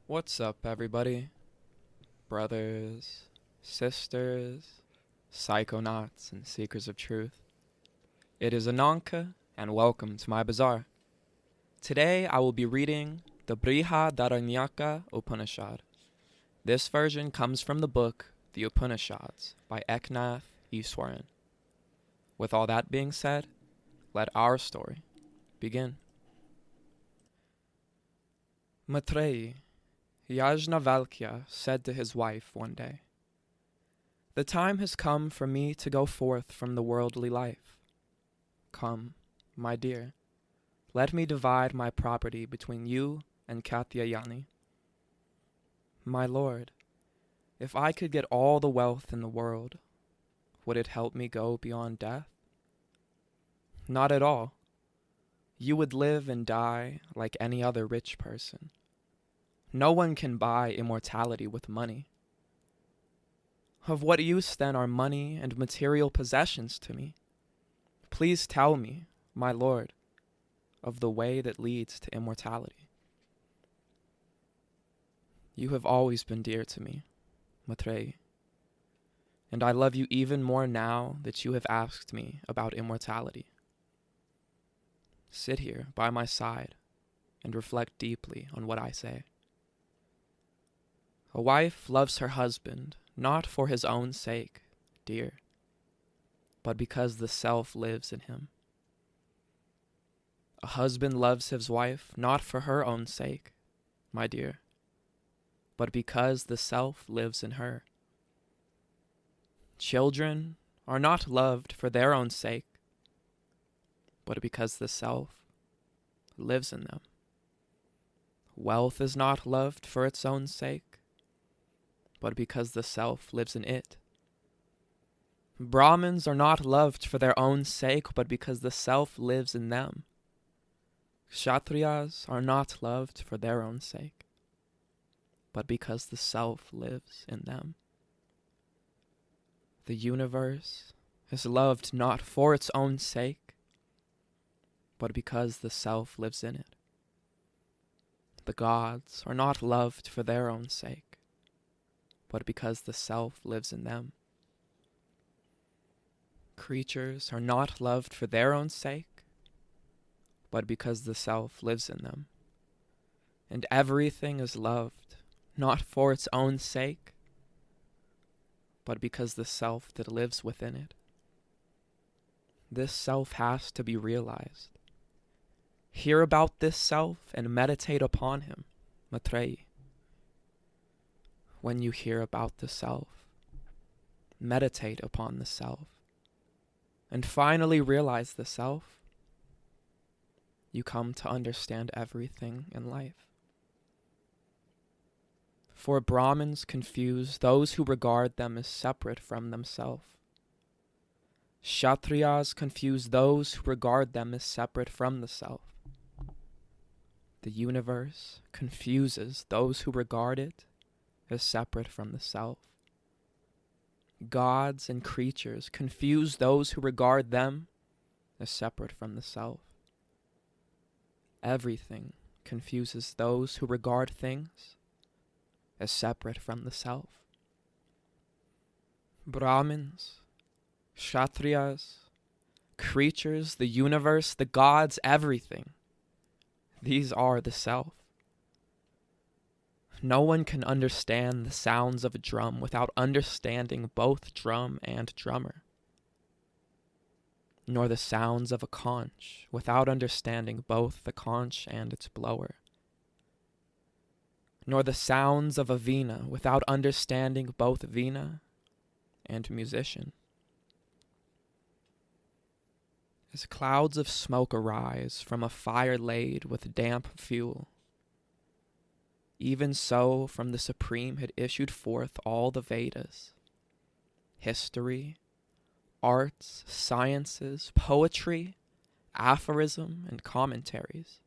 What's up, everybody? Brothers, sisters, psychonauts, and seekers of truth. It is Ananka, and welcome to my bazaar. Today I will be reading the Brihadaranyaka Upanishad. This version comes from the book The Upanishads by Eknath Easwaran. With all that being said, let our story begin. Maitreyi, Yajnavalkya, said to his wife one day, "The time has come for me to go forth from the worldly life. Come, my dear, let me divide my property between you and Katyayani. My lord, if I could get all the wealth in the world, would it help me go beyond death? Not at all. You would live and die like any other rich person. No one can buy immortality with money. Of what use then are money and material possessions to me? Please tell me, my lord, of the way that leads to immortality." "You have always been dear to me, Maitreyi, and I love you even more now that you have asked me about immortality. Sit here by my side and reflect deeply on what I say. A wife loves her husband not for his own sake, dear, but because the self lives in him. A husband loves his wife not for her own sake, my dear, but because the self lives in her. Children are not loved for their own sake, but because the self lives in them. Wealth is not loved for its own sake, but because the self lives in it. Brahmins are not loved for their own sake, but because the self lives in them. Kshatriyas are not loved for their own sake, but because the self lives in them. The universe is loved not for its own sake, but because the self lives in it. The gods are not loved for their own sake, but because the self lives in them. Creatures are not loved for their own sake, but because the self lives in them. And everything is loved not for its own sake, but because the self that lives within it. This self has to be realized. Hear about this self and meditate upon him, Maitreyi. When you hear about the self, meditate upon the self, and finally realize the self, you come to understand everything in life. For Brahmins confuse those who regard them as separate from themselves. Kshatriyas confuse those who regard them as separate from the self. The universe confuses those who regard it as separate from the self. Gods and creatures confuse those who regard them as separate from the self. Everything confuses those who regard things as separate from the self. Brahmins, Kshatriyas, creatures, the universe, the gods, everything. These are the self. No one can understand the sounds of a drum without understanding both drum and drummer, nor the sounds of a conch without understanding both the conch and its blower, nor the sounds of a veena without understanding both veena and musician. As clouds of smoke arise from a fire laid with damp fuel, even so from the Supreme had issued forth all the Vedas, history, arts, sciences, poetry, aphorism, and commentaries.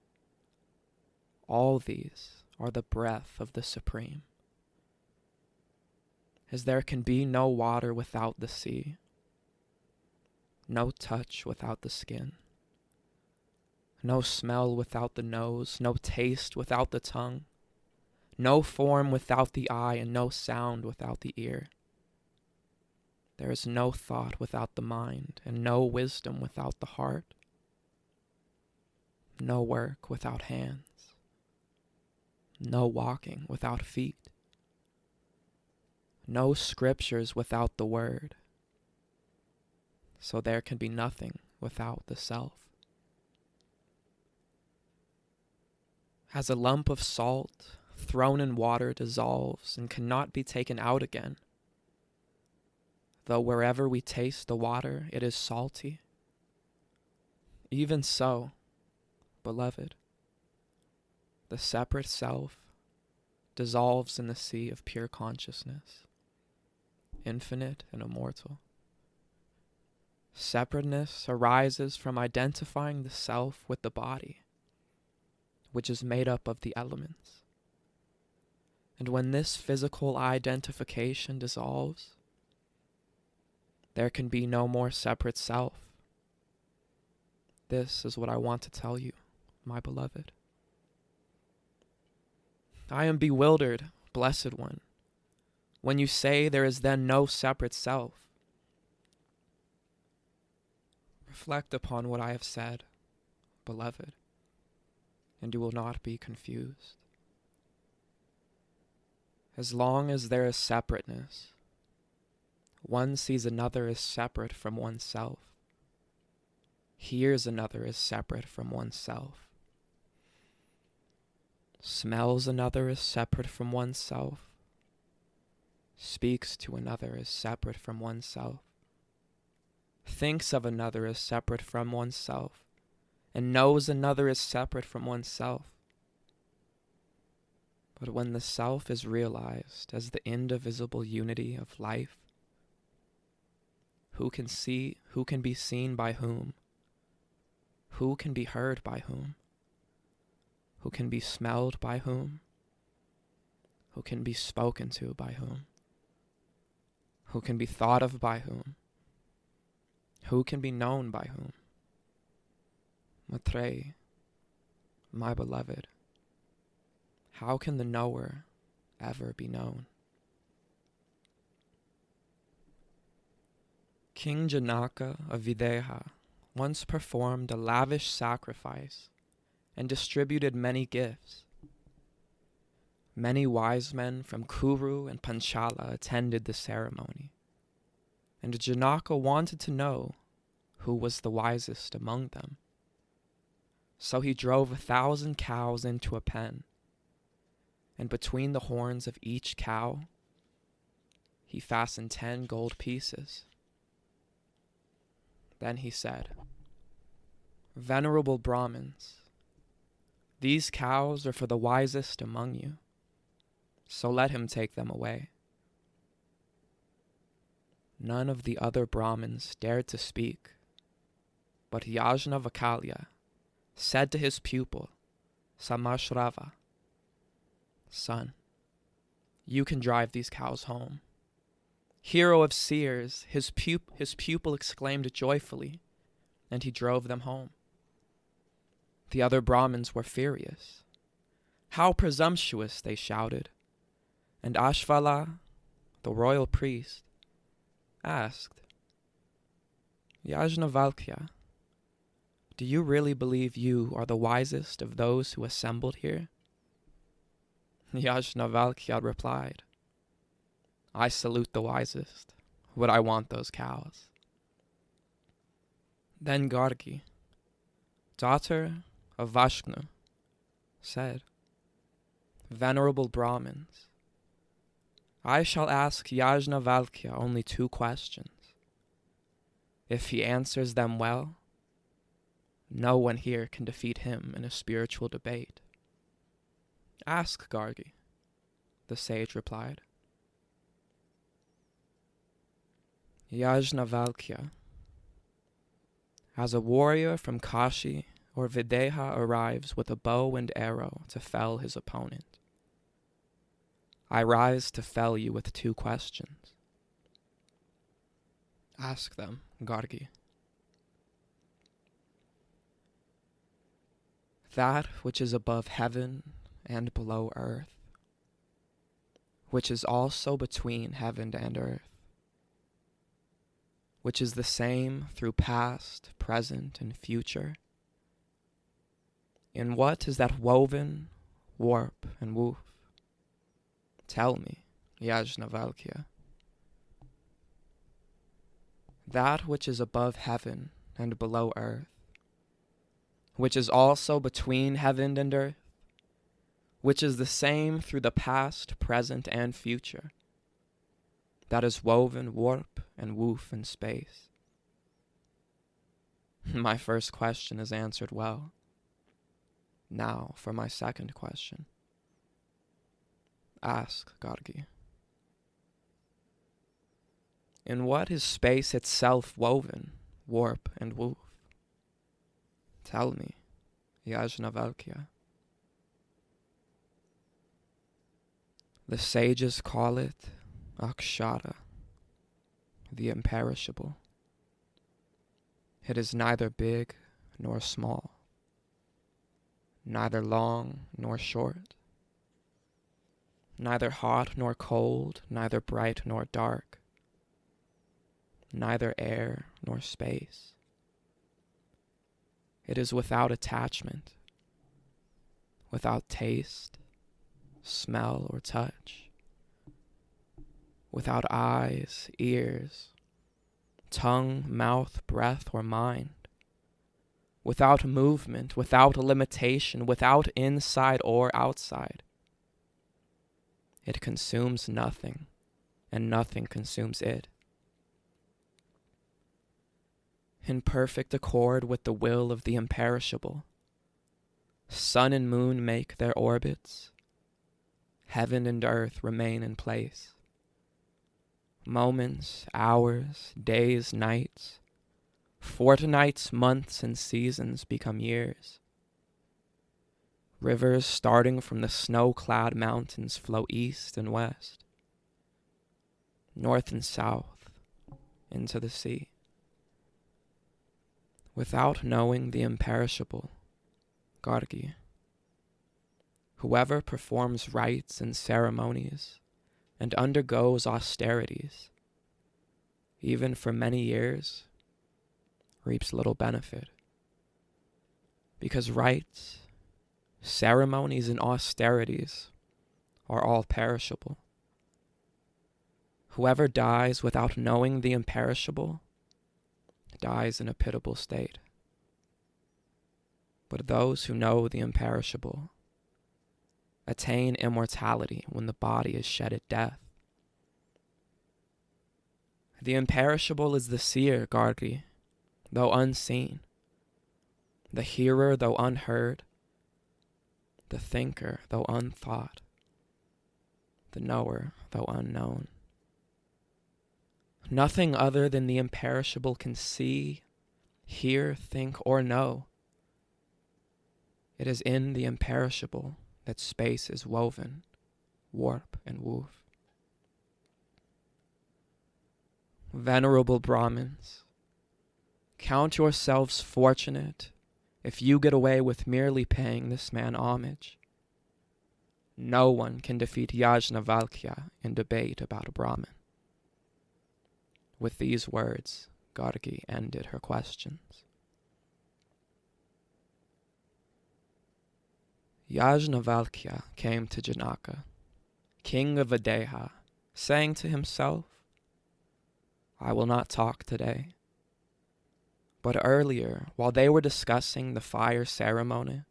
All these are the breath of the Supreme. As there can be no water without the sea, no touch without the skin, no smell without the nose, no taste without the tongue, no form without the eye, and no sound without the ear. There is no thought without the mind, and no wisdom without the heart. No work without hands, no walking without feet, no scriptures without the word. So there can be nothing without the self. As a lump of salt thrown in water dissolves and cannot be taken out again, though wherever we taste the water it is salty, even so, beloved, the separate self dissolves in the sea of pure consciousness, infinite and immortal. Separateness arises from identifying the self with the body, which is made up of the elements. And when this physical identification dissolves, there can be no more separate self. This is what I want to tell you, my beloved. I am bewildered, blessed one, when you say there is then no separate self. Reflect upon what I have said, beloved, and you will not be confused. As long as there is separateness, one sees another as separate from oneself, hears another as separate from oneself, smells another as separate from oneself, speaks to another as separate from oneself, thinks of another as separate from oneself, and knows another as separate from oneself. But when the self is realized as the indivisible unity of life, who can be seen by whom? Who can be heard by whom? Who can be smelled by whom? Who can be spoken to by whom? Who can be thought of by whom? Who can be known by whom? Maitreyi, my beloved, how can the knower ever be known? King Janaka of Videha once performed a lavish sacrifice and distributed many gifts. Many wise men from Kuru and Panchala attended the ceremony, and Janaka wanted to know who was the wisest among them. So he drove 1,000 cows into a pen, and between the horns of each cow he fastened 10 gold pieces. Then he said, "Venerable Brahmins, these cows are for the wisest among you, so let him take them away." None of the other Brahmins dared to speak, but Yajnavalkya said to his pupil, Samashrava, "Son, you can drive these cows home." Hero of seers, his pupil exclaimed joyfully, and he drove them home. The other Brahmins were furious. "How presumptuous," they shouted, and Ashvala, the royal priest, asked, "Yajnavalkya, do you really believe you are the wisest of those who assembled here?" Yajnavalkya replied, "I salute the wisest, but I want those cows." Then Gargi, daughter of Vashnu, said, "Venerable Brahmins, I shall ask Yajnavalkya only 2 questions. If he answers them well, no one here can defeat him in a spiritual debate." "Ask, Gargi," the sage replied. Yajnavalkya, as a warrior from Kashi or Videha arrives with a bow and arrow to fell his opponent, I rise to fell you with 2 questions. Ask them, Gargi. That which is above heaven and below earth, which is also between heaven and earth, which is the same through past, present, and future. In what is that woven warp and woof? Tell me, Yajnavalkya. That which is above heaven and below earth, which is also between heaven and earth, which is the same through the past, present, and future, that is woven warp and woof in space. My first question is answered well. Now for my second question. Ask, Gargi. In what is space itself woven, warp and woof? Tell me, Yajnavalkya. The sages call it Akshara, the imperishable. It is neither big nor small, neither long nor short, neither hot nor cold, neither bright nor dark, neither air nor space. It is without attachment, without taste, smell, or touch, without eyes, ears, tongue, mouth, breath, or mind, without movement, without limitation, without inside or outside. It consumes nothing, and nothing consumes it. In perfect accord with the will of the imperishable, sun and moon make their orbits, heaven and earth remain in place. Moments, hours, days, nights, fortnights, months, and seasons become years. Rivers starting from the snow-clad mountains flow east and west, north and south, into the sea. Without knowing the imperishable, Gargi, whoever performs rites and ceremonies and undergoes austerities, even for many years, reaps little benefit. Because rites, ceremonies, and austerities are all perishable. Whoever dies without knowing the imperishable dies in a pitiable state. But those who know the imperishable attain immortality when the body is shed at death. The imperishable is the seer, Gargi, though unseen, the hearer, though unheard, the thinker, though unthought, the knower, though unknown. Nothing other than the imperishable can see, hear, think, or know. It is in the imperishable that space is woven, warp and woof. Venerable Brahmins, count yourselves fortunate if you get away with merely paying this man homage. No one can defeat Yajnavalkya in debate about a Brahmin. With these words, Gargi ended her questions. Yajnavalkya came to Janaka, king of Videha, saying to himself, I will not talk today. But earlier, while they were discussing the fire ceremony,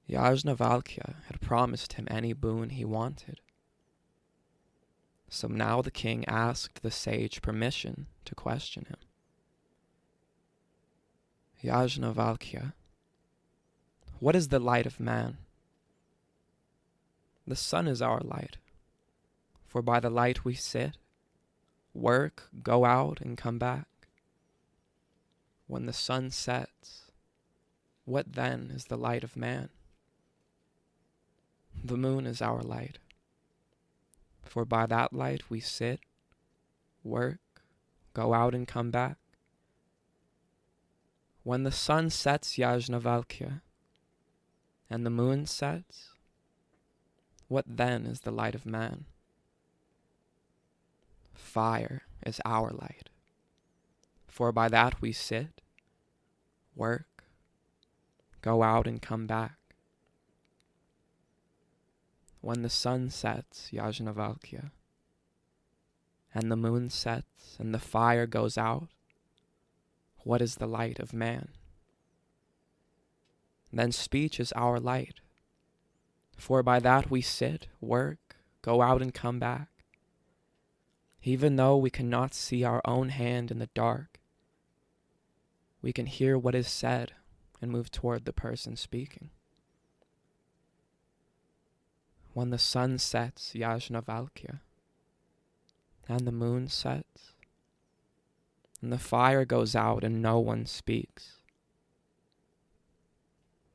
Yajnavalkya had promised him any boon he wanted. So now the king asked the sage permission to question him. Yajnavalkya, what is the light of man? The sun is our light, for by the light we sit, work, go out, and come back. When the sun sets, what then is the light of man? The moon is our light, for by that light we sit, work, go out, and come back. When the sun sets, Yajnavalkya, and the moon sets, What then is the light of man? Fire is our light, for by that we sit, work, go out and come back. When the sun sets, Yajnavalkya, and the moon sets and the fire goes out, what is the light of man? Then speech is our light, for by that we sit, work, go out and come back. Even though we cannot see our own hand in the dark, we can hear what is said and move toward the person speaking. When the sun sets, Yajnavalkya, and the moon sets, and the fire goes out and no one speaks,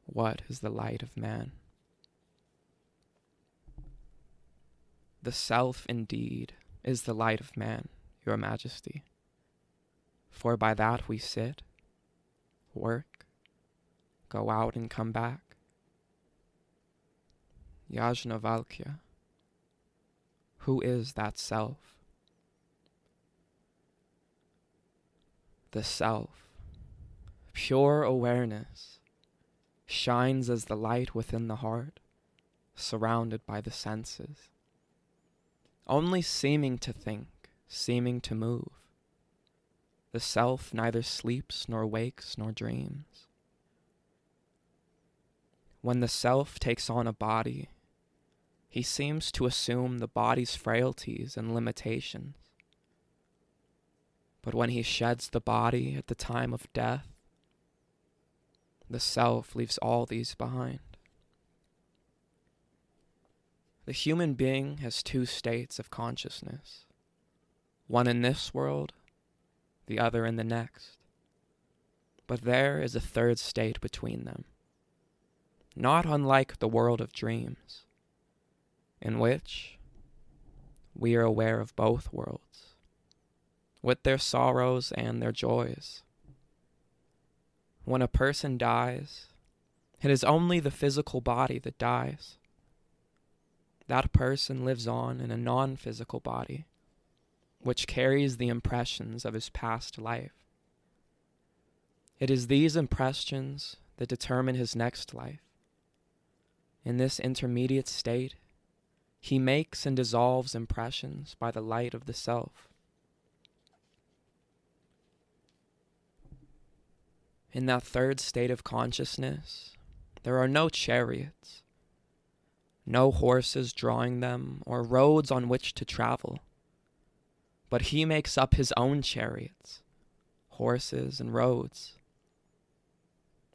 what is the light of man? The self indeed is the light of man, your majesty, for by that we sit, work, go out and come back. Yajnavalkya, who is that self? The self, pure awareness, shines as the light within the heart, surrounded by the senses, only seeming to think, seeming to move. The self neither sleeps nor wakes nor dreams. When the self takes on a body, he seems to assume the body's frailties and limitations. But when he sheds the body at the time of death, the self leaves all these behind. The human being has two states of consciousness, one in this world, the other in the next. But there is a third state between them, not unlike the world of dreams, in which we are aware of both worlds, with their sorrows and their joys. When a person dies, it is only the physical body that dies. That person lives on in a non-physical body, which carries the impressions of his past life. It is these impressions that determine his next life. In this intermediate state, he makes and dissolves impressions by the light of the self. In that third state of consciousness, there are no chariots, no horses drawing them, or roads on which to travel. But he makes up his own chariots, horses, and roads.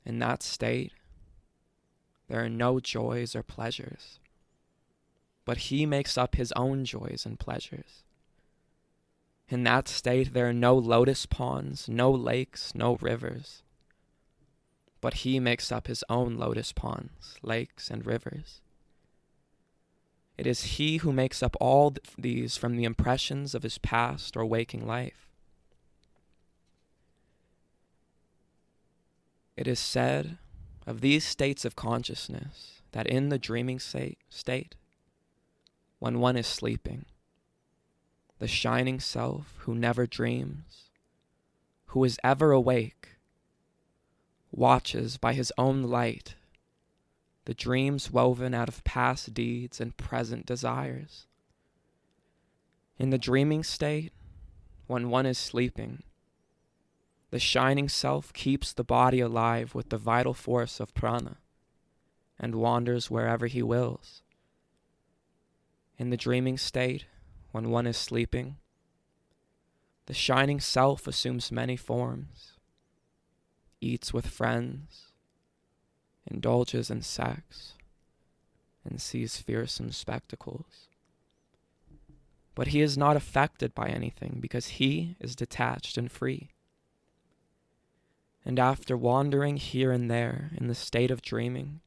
In that state, there are no joys or pleasures, but he makes up his own joys and pleasures. In that state, there are no lotus ponds, no lakes, no rivers, but he makes up his own lotus ponds, lakes, and rivers. It is he who makes up all these from the impressions of his past or waking life. It is said of these states of consciousness that in the dreaming state, when one is sleeping, the shining self who never dreams, who is ever awake, watches by his own light the dreams woven out of past deeds and present desires. In the dreaming state, when one is sleeping, the shining self keeps the body alive with the vital force of prana and wanders wherever he wills. In the dreaming state, when one is sleeping, the shining self assumes many forms, eats with friends, indulges in sex, and sees fearsome spectacles. But he is not affected by anything because he is detached and free. And after wandering here and there in the state of dreaming,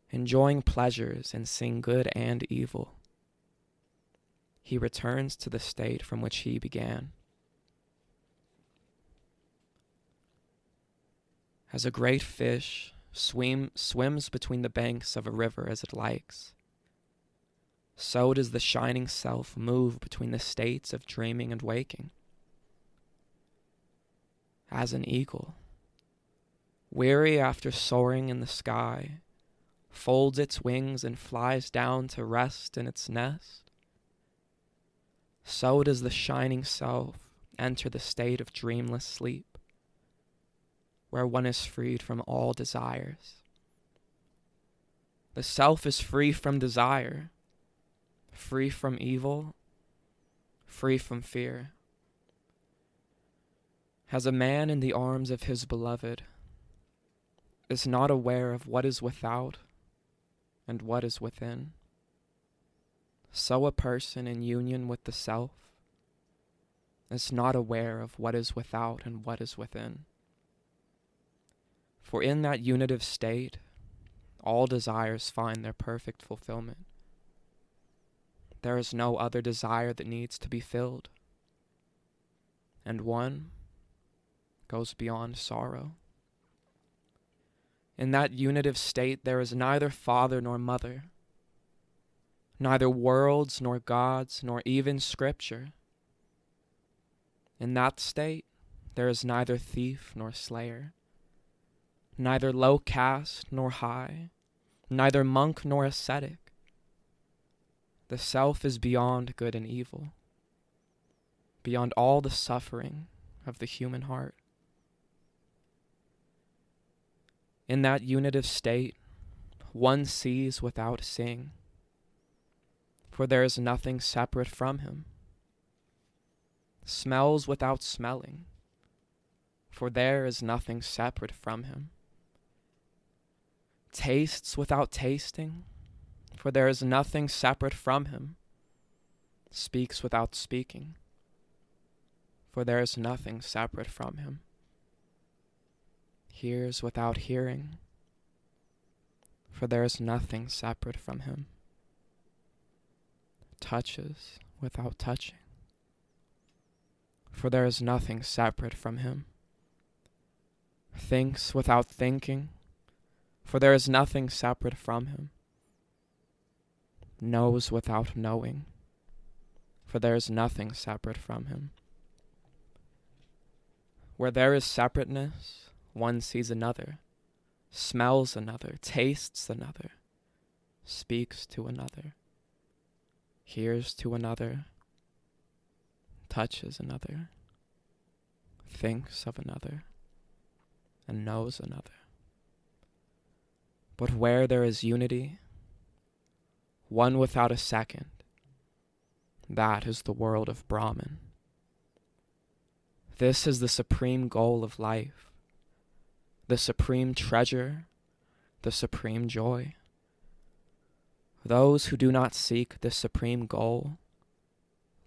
enjoying pleasures and seeing good and evil, he returns to the state from which he began. As a great fish swims between the banks of a river as it likes, so does the shining self move between the states of dreaming and waking. As an eagle, weary after soaring in the sky, folds its wings and flies down to rest in its nest, so does the shining self enter the state of dreamless sleep, where one is freed from all desires. The self is free from desire, free from evil, free from fear. As a man in the arms of his beloved is not aware of what is without and what is within, so a person in union with the self is not aware of what is without and what is within. For in that unitive state, all desires find their perfect fulfillment. There is no other desire that needs to be filled, and one goes beyond sorrow. In that unitive state, there is neither father nor mother, neither worlds nor gods, nor even scripture. In that state, there is neither thief nor slayer, neither low caste nor high, neither monk nor ascetic. The self is beyond good and evil, beyond all the suffering of the human heart. In that unitive state, one sees without seeing, for there is nothing separate from him. Smells without smelling, for there is nothing separate from him. Tastes without tasting, for there is nothing separate from him. Speaks without speaking, for there is nothing separate from him. Hears without hearing, for there is nothing separate from him. Touches without touching, for there is nothing separate from him. Thinks without thinking, for there is nothing separate from him. Knows without knowing, for there is nothing separate from him. Where there is separateness, one sees another, smells another, tastes another, speaks to another, hears to another, touches another, thinks of another, and knows another. But where there is unity, one without a second, that is the world of Brahman. This is the supreme goal of life, the supreme treasure, the supreme joy. Those who do not seek this supreme goal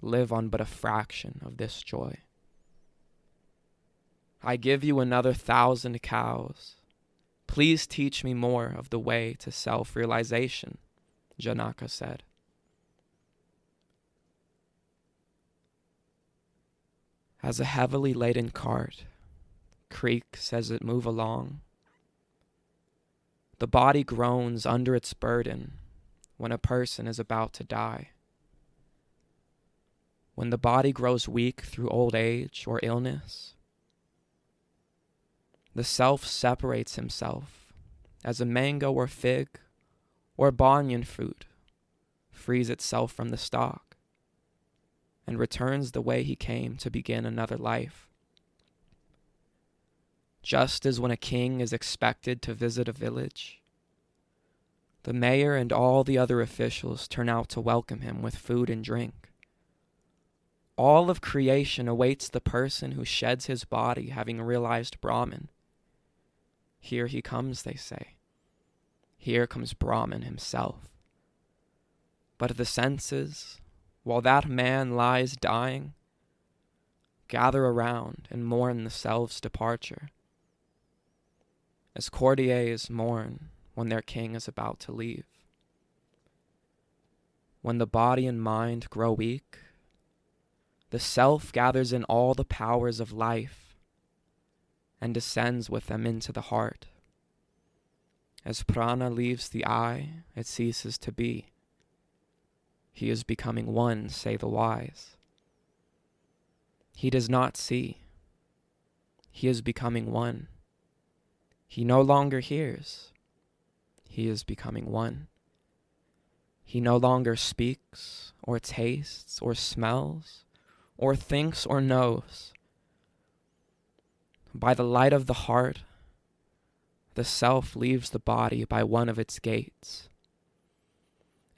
live on but a fraction of this joy. I give you another 1,000 cows. Please teach me more of the way to self-realization, Janaka said. As a heavily laden cart creaks as it moves along, the body groans under its burden when a person is about to die. When the body grows weak through old age or illness, the self separates himself as a mango or fig or banyan fruit frees itself from the stalk and returns the way he came to begin another life. Just as when a king is expected to visit a village, the mayor and all the other officials turn out to welcome him with food and drink. All of creation awaits the person who sheds his body having realized Brahman. Here he comes, they say. Here comes Brahman himself. But the senses, while that man lies dying, gather around and mourn the self's departure, as courtiers mourn when their king is about to leave. When the body and mind grow weak, the self gathers in all the powers of life and descends with them into the heart. As prana leaves the eye, it ceases to be. He is becoming one, say the wise. He does not see. He is becoming one. He no longer hears. He is becoming one. He no longer speaks, or tastes, or smells, or thinks, or knows. By the light of the heart, the self leaves the body by one of its gates.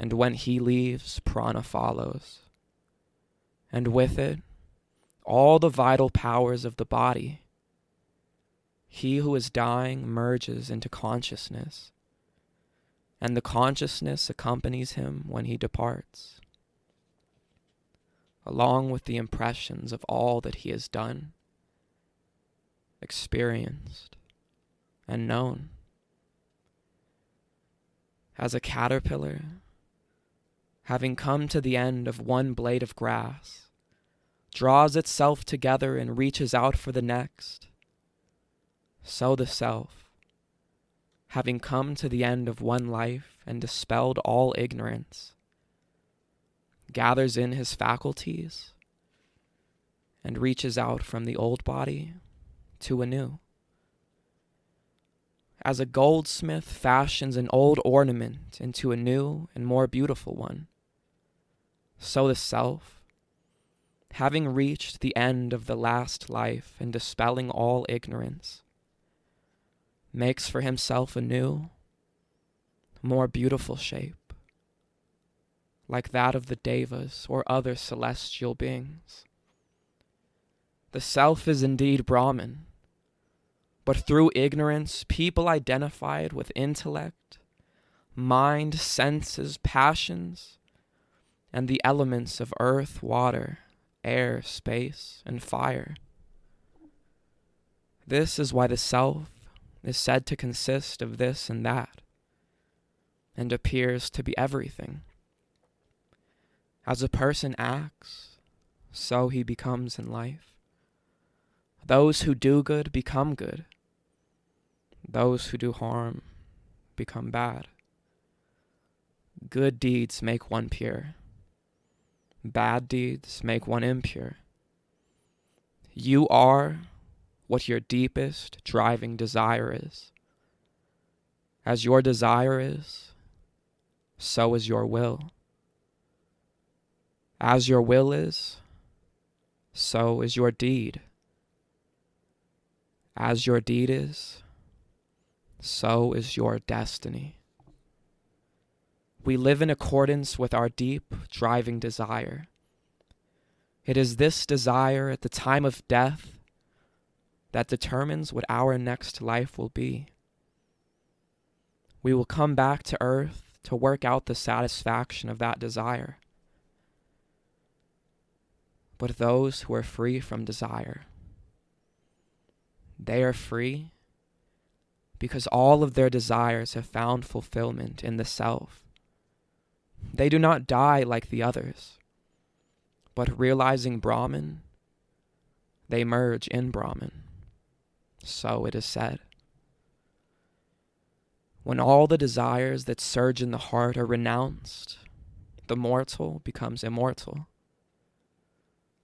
And when he leaves, prana follows. And with it, all the vital powers of the body. He who is dying merges into consciousness, and the consciousness accompanies him when he departs, along with the impressions of all that he has done, experienced, and known. As a caterpillar, having come to the end of one blade of grass, draws itself together and reaches out for the next, so the self, having come to the end of one life and dispelled all ignorance, gathers in his faculties and reaches out from the old body to a new. As a goldsmith fashions an old ornament into a new and more beautiful one, so the self, having reached the end of the last life and dispelling all ignorance, makes for himself a new, more beautiful shape, like that of the devas or other celestial beings. The self is indeed Brahman, but through ignorance, people identify it with intellect, mind, senses, passions, and the elements of earth, water, air, space, and fire. This is why the self is said to consist of this and that, and appears to be everything. As a person acts, so he becomes in life. Those who do good become good. Those who do harm become bad. Good deeds make one pure. Bad deeds make one impure. You are what your deepest driving desire is. As your desire is, so is your will. As your will is, so is your deed. As your deed is, so is your destiny. We live in accordance with our deep driving desire. It is this desire at the time of death that determines what our next life will be. We will come back to earth to work out the satisfaction of that desire. But those who are free from desire, they are free because all of their desires have found fulfillment in the self. They do not die like the others, but realizing Brahman, they merge in Brahman. So it is said. When all the desires that surge in the heart are renounced, the mortal becomes immortal.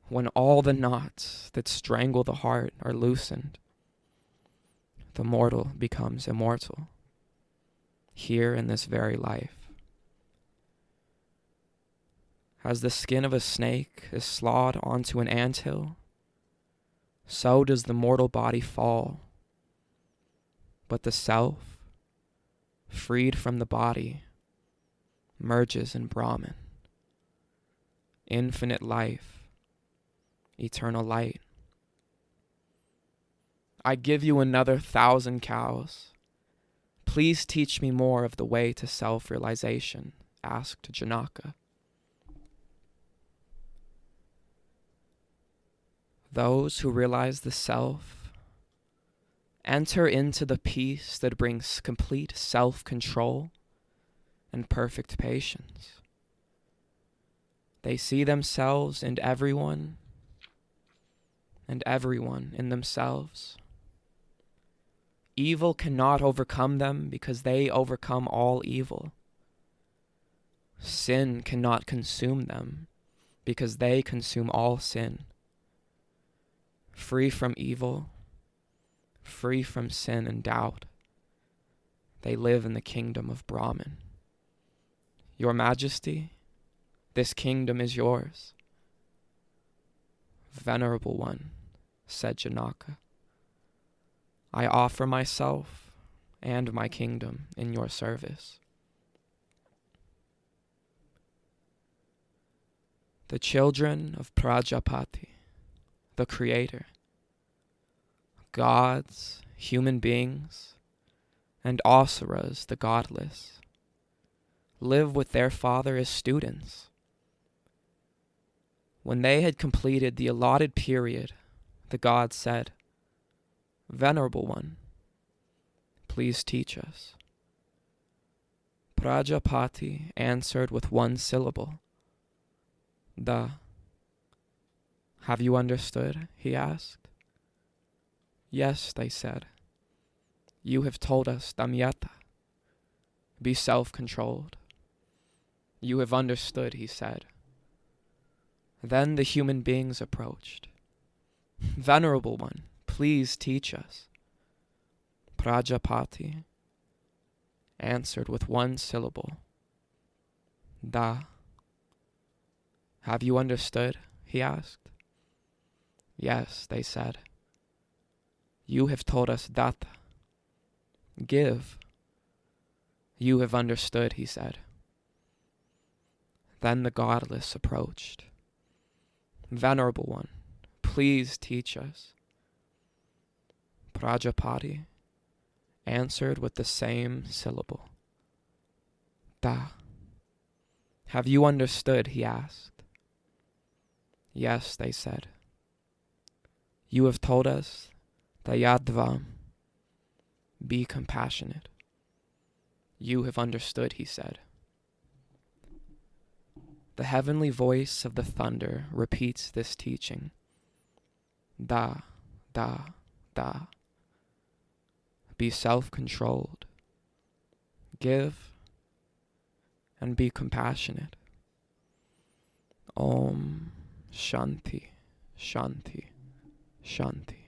When all the knots that strangle the heart are loosened, the mortal becomes immortal, here in this very life. As the skin of a snake is slawed onto an anthill, so does the mortal body fall. But the self, freed from the body, merges in Brahman. Infinite life, eternal light. I give you another 1,000 cows. Please teach me more of the way to self-realization, asked Janaka. Those who realize the self enter into the peace that brings complete self-control and perfect patience. They see themselves and everyone in themselves. Evil cannot overcome them because they overcome all evil. Sin cannot consume them, because they consume all sin. Free from evil, free from sin and doubt, they live in the kingdom of Brahman. Your Majesty, this kingdom is yours. Venerable one, said Janaka, I offer myself and my kingdom in your service. The children of Prajapati, the Creator, gods, human beings, and asuras, the godless, live with their father as students. When they had completed the allotted period, the god said, Venerable one, please teach us. Prajapati answered with one syllable, Da. Have you understood? He asked. Yes, they said. You have told us Damyata. Be self-controlled. You have understood, he said. Then the human beings approached. Venerable one, please teach us. Prajapati answered with one syllable, Da. Have you understood? He asked. Yes, they said. You have told us Datta. Give. You have understood, he said. Then the godless approached. Venerable one, please teach us. Prajapati answered with the same syllable. Da. Have you understood? He asked. Yes, they said. You have told us Dayadvam. Be compassionate. You have understood, he said. The heavenly voice of the thunder repeats this teaching. Da, da, da. Be self-controlled. Give and be compassionate. Om Shanti, Shanti, Shanti.